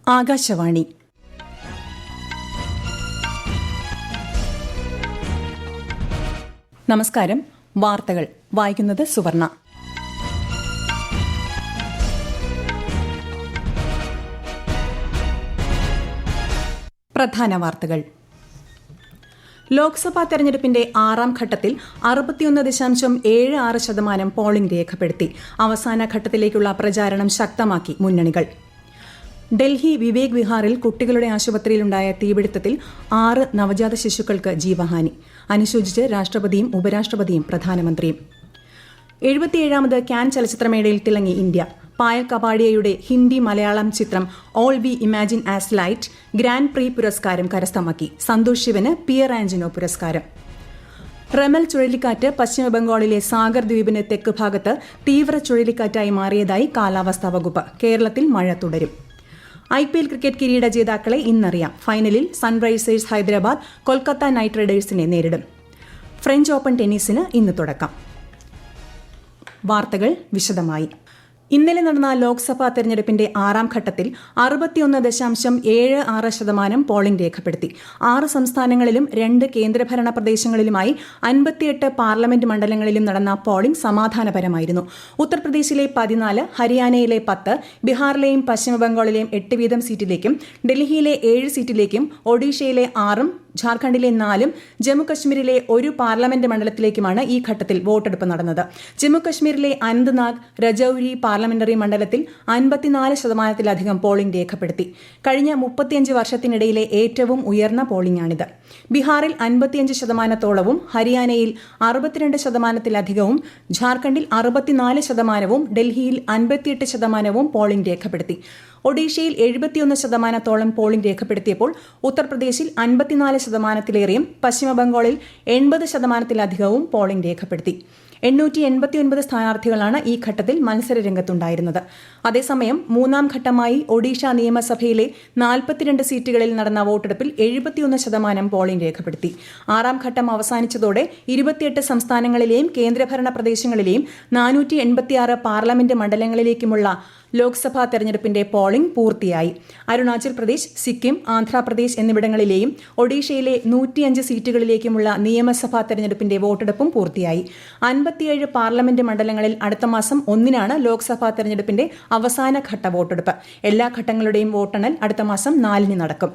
ആകാശവാണി. നമസ്കാരം. വാർത്തകൾ വായിക്കുന്നത് സുവർണ. പ്രധാന വാർത്തകൾ. ലോക്സഭാ തെരഞ്ഞെടുപ്പിന്റെ 6ാം ഘട്ടത്തിൽ 61.76% പോളിംഗ് രേഖപ്പെടുത്തി. അവസാന ഘട്ടത്തിലേക്കുള്ള പ്രചാരണം ശക്തമാക്കി മുന്നണികൾ. ഡൽഹി വിവേക് വിഹാറിൽ കുട്ടികളുടെ ആശുപത്രിയിലുണ്ടായ തീപിടുത്തത്തിൽ 6 നവജാത ശിശുക്കൾക്ക് ജീവഹാനി. അനുശോചിച്ച് രാഷ്ട്രപതിയും ഉപരാഷ്ട്രപതിയും പ്രധാനമന്ത്രിയും. 77ാമത് കാൻ ചലച്ചിത്രമേളയിൽ തിളങ്ങി ഇന്ത്യ. പായൽ കപാഡിയയുടെ ഹിന്ദി മലയാളം ചിത്രം all we imagine as light grand pre പുരസ്കാരം കരസ്ഥമാക്കി. സന്തോഷ് ശിവന് പിയർ ആഞ്ചിനോ പുരസ്കാരം. റെമൽ ചുഴലിക്കാറ്റ് പശ്ചിമബംഗാളിലെ സാഗർ ദ്വീപിന് തെക്ക് ഭാഗത്ത് തീവ്ര ചുഴലിക്കാറ്റായി മാറിയതായി കാലാവസ്ഥാ വകുപ്പ്. കേരളത്തിൽ മഴ തുടരും. IPL ക്രിക്കറ്റ് കിരീട ജേതാക്കളെ ഇന്നറിയാം. ഫൈനലിൽ സൺറൈസേഴ്സ് ഹൈദരാബാദ് കൊൽക്കത്ത നൈറ്റ് റൈഡേഴ്സിനെ നേരിടും. ഫ്രഞ്ച് ഓപ്പൺ ടെന്നീസിന് ഇന്ന് തുടക്കം. വാർത്തകൾ വിശദമായി. ഇന്നലെ നടന്ന ലോക്സഭാ തെരഞ്ഞെടുപ്പിന്റെ 6ാം ഘട്ടത്തിൽ 61.76% പോളിംഗ് രേഖപ്പെടുത്തി. 6 സംസ്ഥാനങ്ങളിലും 2 കേന്ദ്രഭരണ പ്രദേശങ്ങളിലുമായി 58 പാർലമെന്റ് മണ്ഡലങ്ങളിലും നടന്ന പോളിംഗ് സമാധാനപരമായിരുന്നു. ഉത്തർപ്രദേശിലെ 14, ഹരിയാനയിലെ 10, ബീഹാറിലെയും പശ്ചിമബംഗാളിലെയും 8 വീതം സീറ്റിലേക്കും ഡൽഹിയിലെ 7 സീറ്റിലേക്കും ഒഡീഷയിലെ 6ഉം ഝാർഖണ്ഡിലെ 4ഉം ജമ്മുകശ്മീരിലെ 1 പാർലമെന്റ് മണ്ഡലത്തിലേക്കുമാണ് ഈ ഘട്ടത്തിൽ വോട്ടെടുപ്പ് നടന്നത്. ജമ്മുകശ്മീരിലെ അനന്ത്നാഗ്, രജൌരി പാർലമെന്ററി മണ്ഡലത്തിൽ 54%-ലധികം പോളിംഗ് രേഖപ്പെടുത്തി. കഴിഞ്ഞ 35 വർഷത്തിനിടയിലെ ഏറ്റവും ഉയർന്ന പോളിംഗാണിത്. ബീഹാറിൽ 55%-ഓളവും ഹരിയാനയിൽ 62%-ലധികവും ഝാർഖണ്ഡിൽ 64%-വും ഡൽഹിയിൽ 58%-വും പോളിംഗ് രേഖപ്പെടുത്തി. ഒഡീഷയിൽ 71%-ഓളം പോളിംഗ് രേഖപ്പെടുത്തിയപ്പോൾ ഉത്തർപ്രദേശിൽ 54%-ലേറെയും പശ്ചിമബംഗാളിൽ 80%-ലധികവും പോളിംഗ് രേഖപ്പെടുത്തി. 889 സ്ഥാനാർത്ഥികളാണ് ഈ ഘട്ടത്തിൽ മത്സരരംഗത്തുണ്ടായിരുന്നത്. അതേസമയം 3ാം ഘട്ടമായി ഒഡീഷ നിയമസഭയിലെ 42 സീറ്റുകളിൽ നടന്ന വോട്ടെടുപ്പിൽ 71% പോളിംഗ് രേഖപ്പെടുത്തി. 6ാം ഘട്ടം അവസാനിച്ചതോടെ 28 സംസ്ഥാനങ്ങളിലെയും കേന്ദ്രഭരണ പ്രദേശങ്ങളിലെയും 486 പാർലമെന്റ് മണ്ഡലങ്ങളിലേക്കുമുള്ള ലോക്സഭാ തെരഞ്ഞെടുപ്പിന്റെ പോളിംഗ് പൂർത്തിയായി. അരുണാചൽ പ്രദേശ്, സിക്കിം, ആന്ധ്രാപ്രദേശ് എന്നിവിടങ്ങളിലെയും ഒഡീഷയിലെ 105 സീറ്റുകളിലേക്കുമുള്ള നിയമസഭാ തെരഞ്ഞെടുപ്പിന്റെ വോട്ടെടുപ്പും പൂർത്തിയായി. 57 പാർലമെന്റ് മണ്ഡലങ്ങളിൽ അടുത്ത മാസം 1-നാണ് ലോക്സഭാ തെരഞ്ഞെടുപ്പിന്റെ അവസാന ഘട്ട വോട്ടെടുപ്പ്. എല്ലാ ഘട്ടങ്ങളുടെയും വോട്ടെണ്ണൽ അടുത്ത മാസം 4-ന് നടക്കും.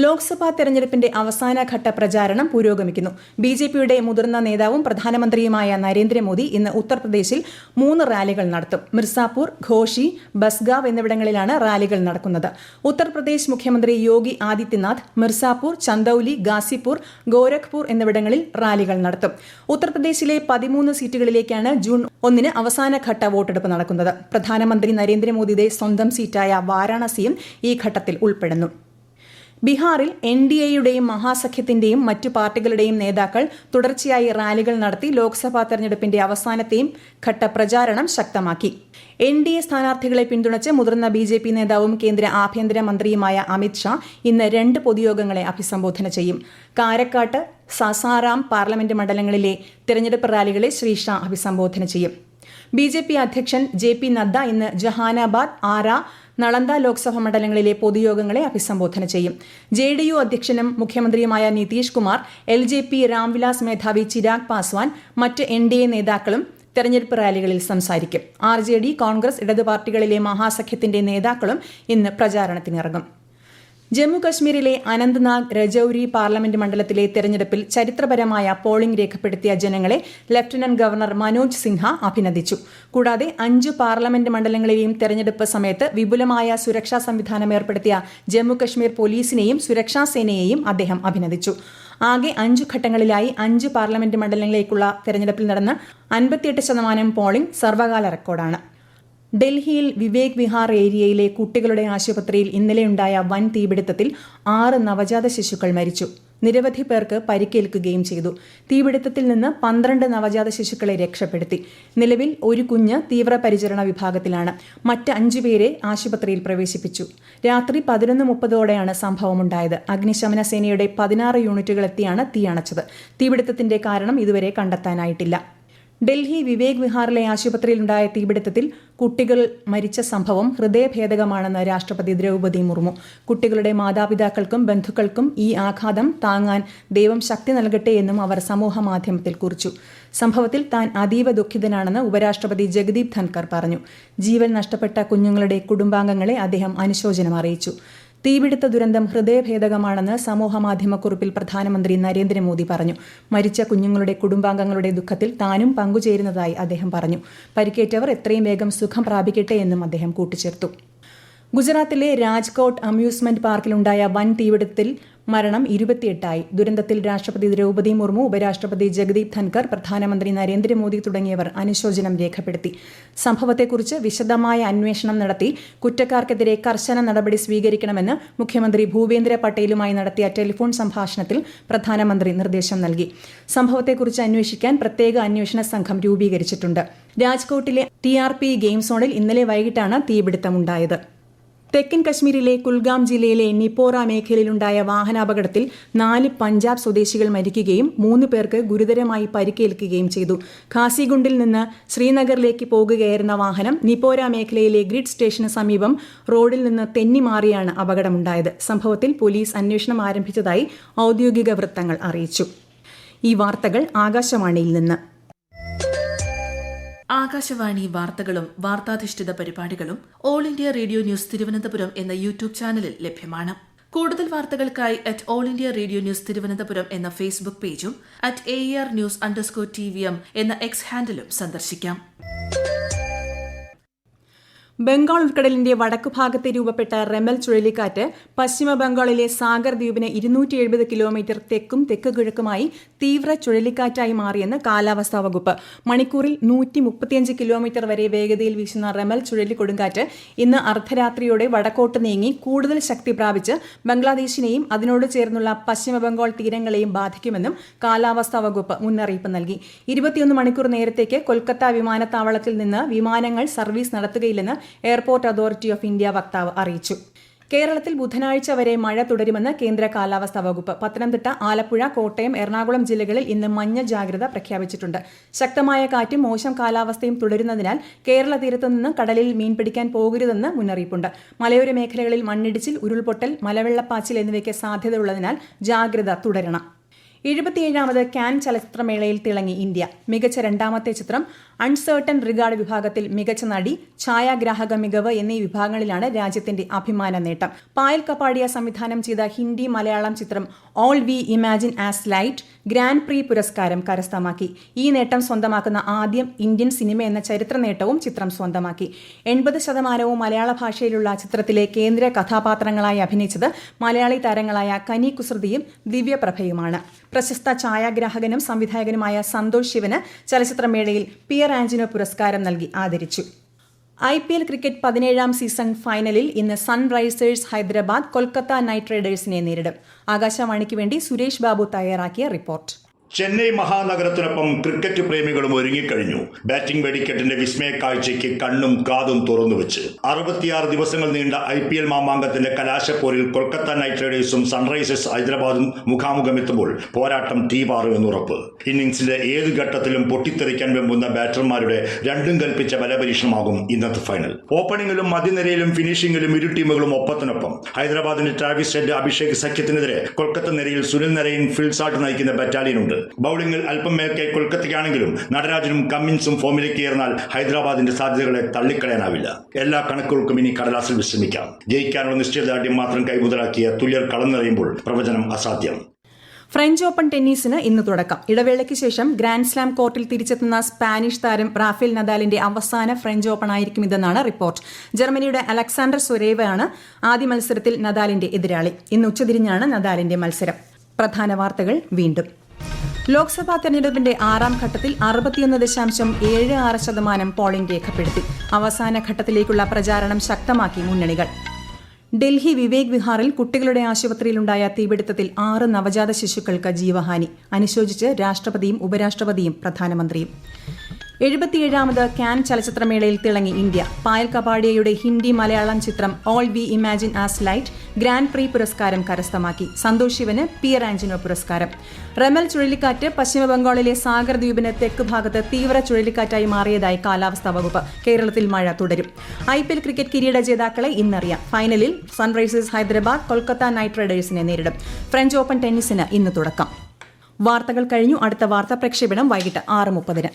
ലോക്സഭാ തെരഞ്ഞെടുപ്പിന്റെ അവസാനഘട്ട പ്രചാരണം പുരോഗമിക്കുന്നു. BJPയുടെ മുതിർന്ന നേതാവും പ്രധാനമന്ത്രിയുമായ നരേന്ദ്രമോദി ഇന്ന് ഉത്തർപ്രദേശിൽ 3 റാലികൾ നടത്തും. മിർസാപൂർ, ഘോഷി, ബസ്ഗാവ് എന്നിവിടങ്ങളിലാണ് റാലികൾ നടക്കുന്നത്. ഉത്തർപ്രദേശ് മുഖ്യമന്ത്രി യോഗി ആദിത്യനാഥ് മിർസാപൂർ, ചന്ദൌലി, ഗാസിപൂർ, ഗോരഖ്പൂർ എന്നിവിടങ്ങളിൽ റാലികൾ നടത്തും. ഉത്തർപ്രദേശിലെ 13 സീറ്റുകളിലേക്കാണ് ജൂൺ 1-ന് അവസാനഘട്ട വോട്ടെടുപ്പ് നടക്കുന്നത്. പ്രധാനമന്ത്രി നരേന്ദ്രമോദിയുടെ സ്വന്തം സീറ്റായ വാരാണസിയും ഈ ഘട്ടത്തിൽ ഉൾപ്പെടുന്നു. ബീഹാറിൽ NDAയുടെയും മഹാസഖ്യത്തിന്റെയും മറ്റു പാർട്ടികളുടെയും നേതാക്കൾ തുടർച്ചയായി റാലികൾ നടത്തി ലോക്സഭാ തെരഞ്ഞെടുപ്പിന്റെ അവസാനത്തെയും ഘട്ട പ്രചാരണം ശക്തമാക്കി. NDA സ്ഥാനാർത്ഥികളെ പിന്തുണച്ച് മുതിർന്ന BJP നേതാവും കേന്ദ്ര ആഭ്യന്തര മന്ത്രിയുമായ അമിത് ഷാ ഇന്ന് 2 പൊതുയോഗങ്ങളെ അഭിസംബോധന ചെയ്യും. കാരക്കാട്ട്, സസാറാം പാർലമെന്റ് മണ്ഡലങ്ങളിലെ തെരഞ്ഞെടുപ്പ് റാലികളെ ശ്രീ ഷാ അഭിസംബോധന ചെയ്യും. BJP അധ്യക്ഷൻ JP നദ്ദ ഇന്ന് ജഹാനാബാദ്, ആര, നളന്ദ ലോക്സഭാ മണ്ഡലങ്ങളിലെ പൊതുയോഗങ്ങളെ അഭിസംബോധന ചെയ്യും. JDU അധ്യക്ഷനും മുഖ്യമന്ത്രിയുമായ നിതീഷ് കുമാർ, LJP രാംവിലാസ് മേധാവി ചിരാഗ് പാസ്വാൻ, മറ്റ് NDA നേതാക്കളും തെരഞ്ഞെടുപ്പ് റാലികളിൽ സംസാരിക്കും. RJD, കോൺഗ്രസ്, ഇടതു പാർട്ടികളിലെ മഹാസഖ്യത്തിന്റെ നേതാക്കളും ഇന്ന് പ്രചാരണത്തിനിറങ്ങും. ജമ്മു കശ്മീരിലെ അനന്ത്നാഗ്, രജൌരി പാർലമെന്റ് മണ്ഡലത്തിലെ തെരഞ്ഞെടുപ്പിൽ ചരിത്രപരമായ പോളിംഗ് രേഖപ്പെടുത്തിയ ജനങ്ങളെ ലഫ്റ്റനന്റ് ഗവർണർ മനോജ് സിൻഹ അഭിനന്ദിച്ചു. കൂടാതെ 5 പാർലമെന്റ് മണ്ഡലങ്ങളിലെയും തെരഞ്ഞെടുപ്പ് സമയത്ത് വിപുലമായ സുരക്ഷാ സംവിധാനം ഏർപ്പെടുത്തിയ ജമ്മു കശ്മീർ പോലീസിനെയും സുരക്ഷാ സേനയെയും അദ്ദേഹം അഭിനന്ദിച്ചു. ആകെ 5 ഘട്ടങ്ങളിലായി 5 പാർലമെന്റ് മണ്ഡലങ്ങളിലേക്കുള്ള തെരഞ്ഞെടുപ്പിൽ നടന്ന 58% പോളിംഗ് സർവകാല റെക്കോർഡാണ്. ഡൽഹിയിൽ വിവേക് വിഹാർ ഏരിയയിലെ കുട്ടികളുടെ ആശുപത്രിയിൽ ഇന്നലെയുണ്ടായ വൻ തീപിടുത്തത്തിൽ 6 നവജാത ശിശുക്കൾ മരിച്ചു. നിരവധി പേർക്ക് പരിക്കേൽക്കുകയും ചെയ്തു. തീപിടുത്തത്തിൽ നിന്ന് 12 നവജാത ശിശുക്കളെ രക്ഷപ്പെടുത്തി. നിലവിൽ ഒരു കുഞ്ഞ് തീവ്രപരിചരണ വിഭാഗത്തിലാണ്. മറ്റ് 5 പേരെ ആശുപത്രിയിൽ പ്രവേശിപ്പിച്ചു. രാത്രി 11:30ഓടെയാണ് സംഭവമുണ്ടായത്. അഗ്നിശമന സേനയുടെ 16 യൂണിറ്റുകൾ എത്തിയാണ് തീ അണച്ചത്. തീപിടുത്തത്തിന്റെ കാരണം ഇതുവരെ കണ്ടെത്താനായിട്ടില്ല. ഡൽഹി വിവേക് വിഹാറിലെ ആശുപത്രിയിലുണ്ടായ തീപിടുത്തത്തിൽ കുട്ടികൾ മരിച്ച സംഭവം ഹൃദയഭേദകമാണെന്ന് രാഷ്ട്രപതി ദ്രൗപദി മുർമു. കുട്ടികളുടെ മാതാപിതാക്കൾക്കും ബന്ധുക്കൾക്കും ഈ ആഘാതം താങ്ങാൻ ദൈവം ശക്തി നൽകട്ടെ എന്നും അവർ സമൂഹമാധ്യമത്തിൽ കുറിച്ചു. സംഭവത്തിൽ താൻ അതീവ ദുഃഖിതനാണെന്ന് ഉപരാഷ്ട്രപതി ജഗദീപ് ധൻകർ പറഞ്ഞു. ജീവൻ നഷ്ടപ്പെട്ട കുഞ്ഞുങ്ങളുടെ കുടുംബാംഗങ്ങളെ അദ്ദേഹം അനുശോചനം അറിയിച്ചു. തീപിടുത്ത ദുരന്തം ഹൃദയഭേദകമാണെന്ന് സമൂഹമാധ്യമക്കുറിപ്പിൽ പ്രധാനമന്ത്രി നരേന്ദ്രമോദി പറഞ്ഞു. മരിച്ച കുഞ്ഞുങ്ങളുടെ കുടുംബാംഗങ്ങളുടെ ദുഃഖത്തിൽ താനും പങ്കുചേരുന്നതായി അദ്ദേഹം പറഞ്ഞു. പരിക്കേറ്റവർ എത്രയും വേഗം സുഖം പ്രാപിക്കട്ടെ എന്നും അദ്ദേഹം കൂട്ടിച്ചേർത്തു. ഗുജറാത്തിലെ രാജ്കോട്ട് അമ്യൂസ്മെന്റ് പാർക്കിലുണ്ടായ വൻ തീപിടുത്തത്തിൽ മരണം 28 ദുരന്തത്തിൽ രാഷ്ട്രപതി ദ്രൗപദി മുർമു, ഉപരാഷ്ട്രപതി ജഗദീപ് ധൻകർ, പ്രധാനമന്ത്രി നരേന്ദ്രമോദി തുടങ്ങിയവർ അനുശോചനം രേഖപ്പെടുത്തി. സംഭവത്തെക്കുറിച്ച് വിശദമായ അന്വേഷണം നടത്തി കുറ്റക്കാർക്കെതിരെ കർശന നടപടി സ്വീകരിക്കണമെന്ന് മുഖ്യമന്ത്രി ഭൂപേന്ദ്ര പട്ടേലുമായി നടത്തിയ ടെലിഫോൺ സംഭാഷണത്തിൽ പ്രധാനമന്ത്രി നിർദ്ദേശം നൽകി. സംഭവത്തെക്കുറിച്ച് അന്വേഷിക്കാൻ പ്രത്യേക അന്വേഷണ സംഘം രൂപീകരിച്ചിട്ടുണ്ട്. രാജ്കോട്ടിലെ TRP ഗെയിം സോണിൽ ഇന്നലെ വൈകിട്ടാണ് തീപിടുത്തമുണ്ടായത്. തെക്കൻ കശ്മീരിലെ കുൽഗാം ജില്ലയിലെ നിപ്പോറ മേഖലയിലുണ്ടായ വാഹനാപകടത്തിൽ 4 പഞ്ചാബ് സ്വദേശികൾ മരിക്കുകയും 3 പേർക്ക് ഗുരുതരമായി പരിക്കേൽക്കുകയും ചെയ്തു. ഖാസിഗുണ്ടിൽ നിന്ന് ശ്രീനഗറിലേക്ക് പോകുകയായിരുന്ന വാഹനം നിപ്പോര മേഖലയിലെ ഗ്രിഡ് സ്റ്റേഷന് സമീപം റോഡിൽ നിന്ന് തെന്നിമാറിയാണ് അപകടമുണ്ടായത്. സംഭവത്തിൽ പോലീസ് അന്വേഷണം ആരംഭിച്ചതായി ഔദ്യോഗിക വൃത്തങ്ങൾ അറിയിച്ചു. ഈ വാർത്തകൾ ആകാശവാണിയിൽ നിന്ന്. ആകാശവാണി വാർത്തകളും വാർത്താധിഷ്ഠിത പരിപാടികളും all India radio news Thiruvananthapuram എന്ന യൂട്യൂബ് ചാനലിൽ ലഭ്യമാണ്. കൂടുതൽ വാർത്തകൾക്കായി @all India radio news Thiruvananthapuram എന്ന ഫേസ്ബുക്ക് പേജും @ARnews_TVM എന്ന എക്സ് ഹാൻഡിലും സന്ദർശിക്കാം. ബംഗാൾ ഉൾക്കടലിന്റെ വടക്കുഭാഗത്തെ രൂപപ്പെട്ട റെമൽ ചുഴലിക്കാറ്റ് പശ്ചിമ ബംഗാളിലെ സാഗർ ദ്വീപിന് 270 കിലോമീറ്റർ തെക്കും തെക്ക് കിഴക്കുമായി തീവ്ര ചുഴലിക്കാറ്റായി മാറിയെന്ന് കാലാവസ്ഥാ വകുപ്പ്. മണിക്കൂറിൽ 135 കിലോമീറ്റർ വരെ വേഗതയിൽ വീശുന്ന റെമൽ ചുഴലിക്കൊടുങ്കാറ്റ് ഇന്ന് അർദ്ധരാത്രിയോടെ വടക്കോട്ട് നീങ്ങി കൂടുതൽ ശക്തി പ്രാപിച്ച് ബംഗ്ലാദേശിനെയും അതിനോട് ചേർന്നുള്ള പശ്ചിമ ബംഗാൾ തീരങ്ങളെയും ബാധിക്കുമെന്നും കാലാവസ്ഥാ വകുപ്പ് മുന്നറിയിപ്പ് നൽകി. 21 മണിക്കൂർ നേരത്തേക്ക് കൊൽക്കത്ത വിമാനത്താവളത്തിൽ നിന്ന് വിമാനങ്ങൾ സർവീസ് നടത്തുകയില്ലെന്ന് എയർപോർട്ട് അതോറിറ്റി ഓഫ് ഇന്ത്യ വക്താവ് അറിയിച്ചു. കേരളത്തിൽ ബുധനാഴ്ച വരെ മഴ തുടരുമെന്ന് കേന്ദ്ര കാലാവസ്ഥാ വകുപ്പ്. പത്തനംതിട്ട, ആലപ്പുഴ, കോട്ടയം, എറണാകുളം ജില്ലകളിൽ ഇന്ന് മഞ്ഞ ജാഗ്രത പ്രഖ്യാപിച്ചിട്ടുണ്ട്. ശക്തമായ കാറ്റും മോശം കാലാവസ്ഥയും തുടരുന്നതിനാൽ കേരള തീരത്തുനിന്ന് കടലിൽ മീൻ പിടിക്കാൻ പോകരുതെന്ന് മുന്നറിയിപ്പുണ്ട്. മലയോര മേഖലകളിൽ മണ്ണിടിച്ചിൽ, ഉരുൾപൊട്ടൽ, മലവെള്ളപ്പാച്ചിൽ എന്നിവയ്ക്ക് സാധ്യതയുള്ളതിനാൽ ജാഗ്രത തുടരണം. 77ാമത് കാൻ ചലച്ചിത്രമേളയിൽ തിളങ്ങി ഇന്ത്യ. മികച്ച രണ്ടാമത്തെ ചിത്രം, അൺസേർട്ടൺ റിഗാർഡ് വിഭാഗത്തിൽ മികച്ച നടി, ഛായാഗ്രാഹക മികവ് എന്നീ വിഭാഗങ്ങളിലാണ് രാജ്യത്തിന്റെ അഭിമാന നേട്ടം. പായൽ കപ്പാടിയ സംവിധാനം ചെയ്ത ഹിന്ദി മലയാളം ചിത്രം all we imagine as light grand pre പുരസ്കാരം കരസ്ഥമാക്കി. ഈ നേട്ടം സ്വന്തമാക്കുന്ന ആദ്യം ഇന്ത്യൻ സിനിമ എന്ന ചരിത്ര നേട്ടവും ചിത്രം സ്വന്തമാക്കി. 80% മലയാള ഭാഷയിലുള്ള ചിത്രത്തിലെ കേന്ദ്ര കഥാപാത്രങ്ങളായി അഭിനയിച്ചത് മലയാളി താരങ്ങളായ കനി കുസൃതിയും ദിവ്യപ്രഭയുമാണ്. പ്രശസ്ത ഛായാഗ്രാഹകനും സംവിധായകനുമായ സന്തോഷ് ശിവന് ചലച്ചിത്രമേളയിൽ പിയർ ആന്റണോ പുരസ്കാരം നൽകി ആദരിച്ചു. IPL ക്രിക്കറ്റ് 17ാം സീസൺ ഫൈനലിൽ ഇന്ന് സൺറൈസേഴ്സ് ഹൈദരാബാദ് കൊൽക്കത്ത നൈറ്റ് റൈഡേഴ്സിനെ നേരിടും. ആകാശവാണിക്ക് വേണ്ടി സുരേഷ് ബാബു തയ്യാറാക്കിയ റിപ്പോർട്ട്. ചെന്നൈ മഹാനഗരത്തിനൊപ്പം ക്രിക്കറ്റ് പ്രേമികളും ഒരുങ്ങിക്കഴിഞ്ഞു. ബാറ്റിംഗ് വെടിക്കെട്ടിന്റെ വിസ്മയ കാഴ്ചയ്ക്ക് കണ്ണും കാതും തുറന്നുവെച്ച് 66 ദിവസങ്ങൾ നീണ്ട IPL മാമാങ്കത്തിന്റെ കലാശപ്പോരിൽ കൊൽക്കത്ത നൈറ്റ് റൈഡേഴ്സും സൺറൈസേഴ്സ് ഹൈദരാബാദും മുഖാമുഖമെത്തുമ്പോൾ പോരാട്ടം തീപാറുമെന്നുറപ്പ്. ഇന്നിംഗ്സിന്റെ ഏത് ഘട്ടത്തിലും പൊട്ടിത്തെറിക്കാൻ വെമ്പുന്ന ബാറ്റർമാരുടെ രണ്ടും കൽപ്പിച്ച ബലപരീക്ഷണമാകും ഇന്നത്തെ ഫൈനൽ. ഓപ്പണിംഗിലും മധ്യനിരയിലും ഫിനിഷിംഗിലും ഇരു ടീമുകളും ഒപ്പത്തിനൊപ്പം. ഹൈദരാബാദിന്റെ ട്രാവിസ് ഹെഡ്, അഭിഷേക് സഖ്യത്തിനെതിരെ കൊൽക്കത്ത നിരയിൽ സുനിൽ നരൈൻ, ഫിൽസാൾട്ട് നയിക്കുന്ന ബറ്റാലിയനുണ്ട്. ബൌളിംഗിൽ അല്പം മേൽക്കൈ കൊൽക്കത്തയ്ക്കാണെങ്കിലും നടരാജനും കമ്മിൻസും ഫോമിലേക്ക് ഏർന്നാൽ ഹൈദരാബാദിന്റെ സാധ്യതകളെ തള്ളിക്കളയാനാവില്ല. എല്ലാ കണക്കുകൾക്കും ഇനി കടലാസിൽ വിശ്രമിക്കാം. ജയിക്കാനുള്ള നിശ്ചയദാർഢ്യം മാത്രം കൈമുതലാക്കിയ തുല്യർ കളം നിറയുമ്പോൾ പ്രവചനം അസാധ്യം. ഫ്രഞ്ച് ഓപ്പൺ ടെന്നീസിന് ഇന്ന് തുടക്കം. ഇടവേളയ്ക്ക് ശേഷം ഗ്രാൻഡ് സ്ലാം കോർട്ടിൽ തിരിച്ചെത്തുന്ന സ്പാനിഷ് താരം റാഫേൽ നദാലിന്റെ അവസാന ഫ്രഞ്ച് ഓപ്പൺ ആയിരിക്കും ഇതെന്നാണ് റിപ്പോർട്ട്. ജർമ്മനിയുടെ അലക്സാണ്ടർ സ്വരേവയാണ് ആദ്യ മത്സരത്തിൽ നദാലിന്റെ എതിരാളി. ഇന്ന് ഉച്ചതിരിഞ്ഞാണ് നദാലിന്റെ മത്സരം. പ്രധാന വാർത്തകൾ വീണ്ടും. ലോക്സഭാ തെരഞ്ഞെടുപ്പിന്റെ 6ാം ഘട്ടത്തിൽ 61.76% പോളിംഗ് രേഖപ്പെടുത്തി. അവസാന ഘട്ടത്തിലേക്കുള്ള പ്രചാരണം ശക്തമാക്കി മുന്നണികൾ. ഡൽഹി വിവേക് വിഹാറിൽ കുട്ടികളുടെ ആശുപത്രിയിലുണ്ടായ തീപിടുത്തത്തിൽ 6 നവജാത ശിശുക്കൾക്ക് ജീവഹാനി. അനുശോചിച്ച് രാഷ്ട്രപതിയും ഉപരാഷ്ട്രപതിയും പ്രധാനമന്ത്രിയും. 77ാമത് കാൻ ചലച്ചിത്രമേളയിൽ തിളങ്ങി ഇന്ത്യ. പായൽ കപാഡിയയുടെ ഹിന്ദി മലയാളം ചിത്രം all we imagine as light grand pre പുരസ്കാരം കരസ്ഥമാക്കി. സന്തോഷ് ശിവന് പിയർ ആന്റണോ പുരസ്കാരം. റെമൽ ചുഴലിക്കാറ്റ് പശ്ചിമബംഗാളിലെ സാഗർ ദ്വീപിന് തെക്ക് ഭാഗത്ത് തീവ്ര ചുഴലിക്കാറ്റായി മാറിയതായി കാലാവസ്ഥാ വകുപ്പ്. കേരളത്തിൽ മഴ തുടരും. IPL ക്രിക്കറ്റ് കിരീട ജേതാക്കളെ ഇന്നറിയാം. ഫൈനലിൽ സൺറൈസേഴ്സ് ഹൈദരാബാദ് കൊൽക്കത്ത നൈറ്റ് റൈഡേഴ്സിനെ നേരിടും. ഫ്രഞ്ച് ഓപ്പൺ ടെന്നീസിന് ഇന്ന് തുടക്കം. വാർത്തകൾ കഴിഞ്ഞു. അടുത്ത വാർത്താ പ്രക്ഷേപണം വൈകിട്ട് 6:30.